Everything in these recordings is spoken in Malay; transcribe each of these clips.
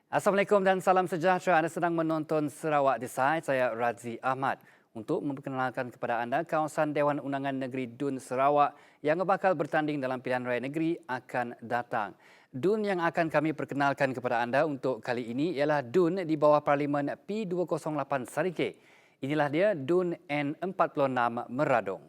Assalamualaikum dan salam sejahtera. Anda sedang menonton Sarawak Decide. Saya Razi Ahmad. Untuk memperkenalkan kepada anda, kawasan Dewan Undangan Negeri Dun Sarawak yang bakal bertanding dalam pilihan raya negeri akan datang. Dun yang akan kami perkenalkan kepada anda untuk kali ini ialah Dun di bawah Parlimen P208 Sarike. Inilah dia Dun N46 Meradong.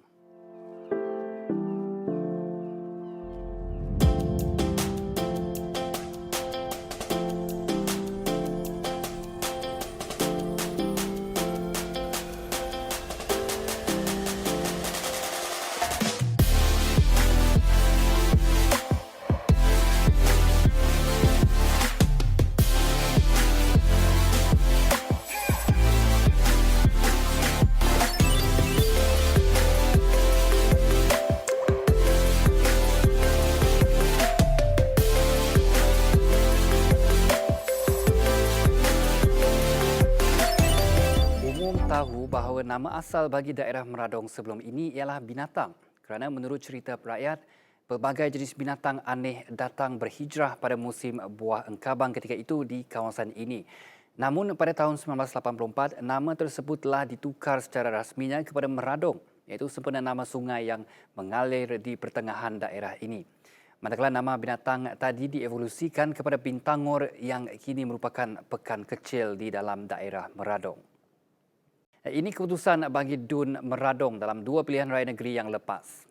Tahu bahawa nama asal bagi daerah Meradong sebelum ini ialah binatang kerana menurut cerita rakyat, pelbagai jenis binatang aneh datang berhijrah pada musim buah engkabang ketika itu di kawasan ini. Namun pada tahun 1984, nama tersebut telah ditukar secara rasminya kepada Meradong, iaitu sempena nama sungai yang mengalir di pertengahan daerah ini. Manakala nama binatang tadi dievolusikan kepada bintangor yang kini merupakan pekan kecil di dalam daerah Meradong. Ini keputusan bagi Dun Meradong dalam dua pilihan raya negeri yang lepas.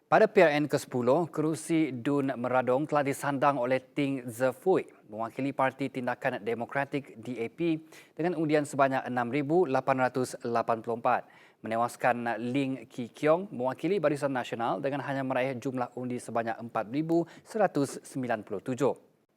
Pada PRN ke-10, kerusi Dun Meradong telah disandang oleh Ting Zefui, mewakili Parti Tindakan Demokratik DAP dengan undian sebanyak 6,884, menewaskan Ling Ki Kiong, mewakili Barisan Nasional dengan hanya meraih jumlah undi sebanyak 4,197.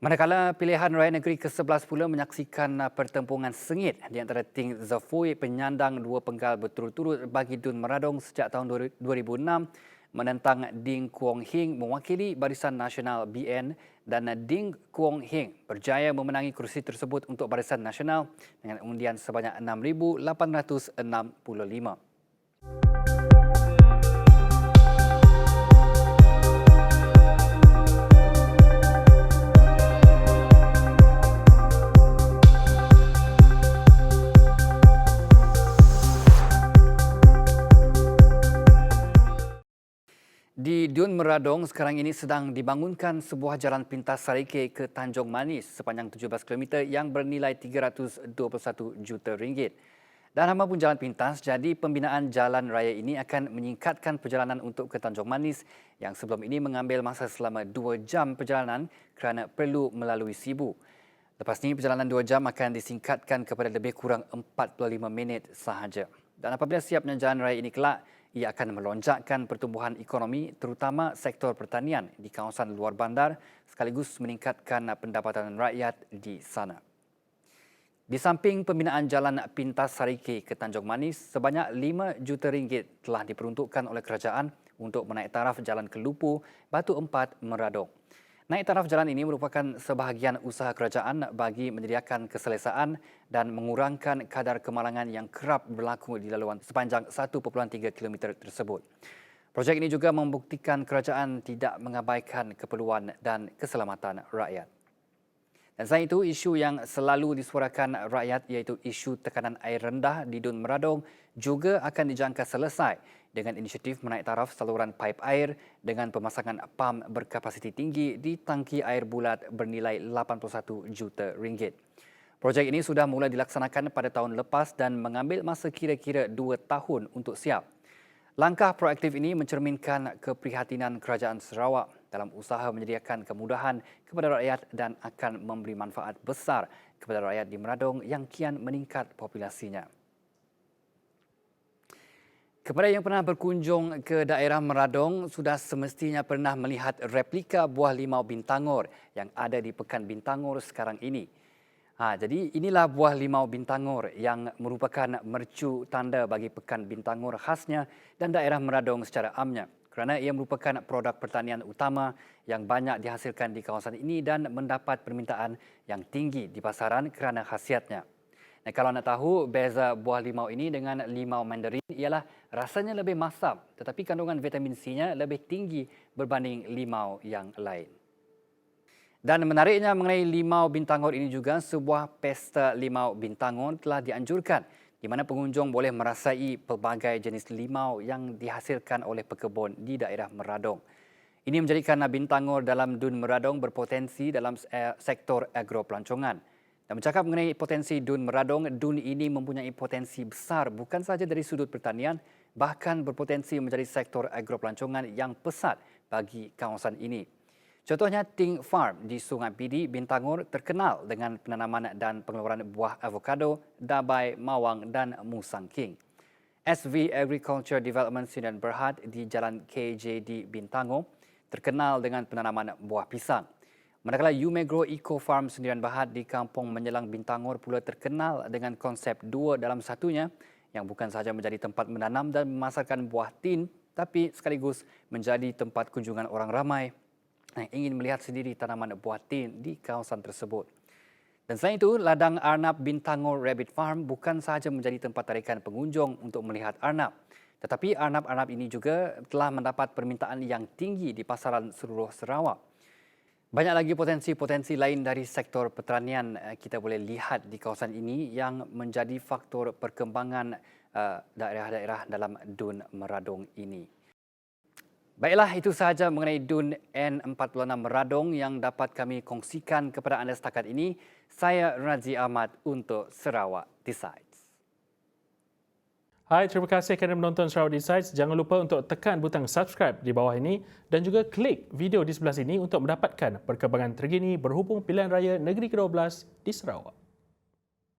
Manakala pilihan raya negeri ke-11 pula menyaksikan pertempuran sengit di antara Ting Zafui, penyandang dua penggal berturut-turut bagi Dun Meradong sejak tahun 2006, menentang Ding Kuong Hing mewakili Barisan Nasional BN, dan Ding Kuong Hing berjaya memenangi kerusi tersebut untuk Barisan Nasional dengan undian sebanyak 6,865. Di Dun Meradong sekarang ini sedang dibangunkan sebuah jalan pintas Sarike ke Tanjung Manis sepanjang 17 km yang bernilai 321 juta ringgit. Dan hamapun jalan pintas, jadi pembinaan jalan raya ini akan menyingkatkan perjalanan untuk ke Tanjung Manis yang sebelum ini mengambil masa selama 2 jam perjalanan kerana perlu melalui Sibu. Lepas ini perjalanan 2 jam akan disingkatkan kepada lebih kurang 45 minit sahaja. Dan apabila siapnya jalan raya ini kelak, ia akan melonjakkan pertumbuhan ekonomi terutama sektor pertanian di kawasan luar bandar sekaligus meningkatkan pendapatan rakyat di sana. Di samping pembinaan jalan pintas Sarike ke Tanjung Manis, sebanyak 5 juta ringgit telah diperuntukkan oleh kerajaan untuk menaik taraf jalan Kelupu, Batu Empat, Meradong. Naik taraf jalan ini merupakan sebahagian usaha kerajaan bagi menyediakan keselesaan dan mengurangkan kadar kemalangan yang kerap berlaku di laluan sepanjang 1.3 km tersebut. Projek ini juga membuktikan kerajaan tidak mengabaikan keperluan dan keselamatan rakyat. Dan selain itu, isu yang selalu disuarakan rakyat iaitu isu tekanan air rendah di Dun Meradong juga akan dijangka selesai dengan inisiatif menaik taraf saluran paip air dengan pemasangan pam berkapasiti tinggi di tangki air bulat bernilai 81 juta ringgit. Projek ini sudah mula dilaksanakan pada tahun lepas dan mengambil masa kira-kira 2 tahun untuk siap. Langkah proaktif ini mencerminkan keprihatinan Kerajaan Sarawak dalam usaha menyediakan kemudahan kepada rakyat dan akan memberi manfaat besar kepada rakyat di Meradong yang kian meningkat populasinya. Kepada yang pernah berkunjung ke daerah Meradong, sudah semestinya pernah melihat replika buah limau bintangor yang ada di Pekan Bintangor sekarang ini. Jadi inilah buah limau bintangor yang merupakan mercu tanda bagi Pekan Bintangor khasnya dan daerah Meradong secara amnya, kerana ia merupakan produk pertanian utama yang banyak dihasilkan di kawasan ini dan mendapat permintaan yang tinggi di pasaran kerana khasiatnya. Dan kalau nak tahu, beza buah limau ini dengan limau mandarin ialah rasanya lebih masam tetapi kandungan vitamin C-nya lebih tinggi berbanding limau yang lain. Dan menariknya mengenai Limau Bintangor ini juga, sebuah pesta Limau Bintangor telah dianjurkan di mana pengunjung boleh merasai pelbagai jenis limau yang dihasilkan oleh pekebun di daerah Meradong. Ini menjadikan Bintangor dalam Dun Meradong berpotensi dalam sektor agropelancongan. Dan bercakap mengenai potensi Dun Meradong, Dun ini mempunyai potensi besar bukan sahaja dari sudut pertanian, bahkan berpotensi menjadi sektor agropelancongan yang pesat bagi kawasan ini. Contohnya, Ting Farm di Sungai Pidi, Bintangor terkenal dengan penanaman dan pengeluaran buah avokado, dabai, mawang dan musang king. SV Agriculture Development Sdn Berhad di Jalan KJD Bintangor terkenal dengan penanaman buah pisang. Manakala Umegro Eco Farm Sdn Berhad di Kampung Menyelang Bintangor pula terkenal dengan konsep dua dalam satunya yang bukan sahaja menjadi tempat menanam dan memasarkan buah tin, tapi sekaligus menjadi tempat kunjungan orang ramai yang ingin melihat sendiri tanaman buah tin di kawasan tersebut. Dan selain itu, ladang Arnab Bintangor Rabbit Farm bukan sahaja menjadi tempat tarikan pengunjung untuk melihat arnab, tetapi arnab-arnab ini juga telah mendapat permintaan yang tinggi di pasaran seluruh Sarawak. Banyak lagi potensi-potensi lain dari sektor pertanian kita boleh lihat di kawasan ini yang menjadi faktor perkembangan daerah-daerah dalam Dun Meradong ini. Baiklah, itu sahaja mengenai Dun N46 Meradong yang dapat kami kongsikan kepada anda setakat ini. Saya Razi Ahmad untuk Sarawak Decides. Hai, terima kasih kerana menonton Sarawak Decides. Jangan lupa untuk tekan butang subscribe di bawah ini dan juga klik video di sebelah sini untuk mendapatkan perkembangan terkini berhubung pilihan raya negeri ke-12 di Sarawak.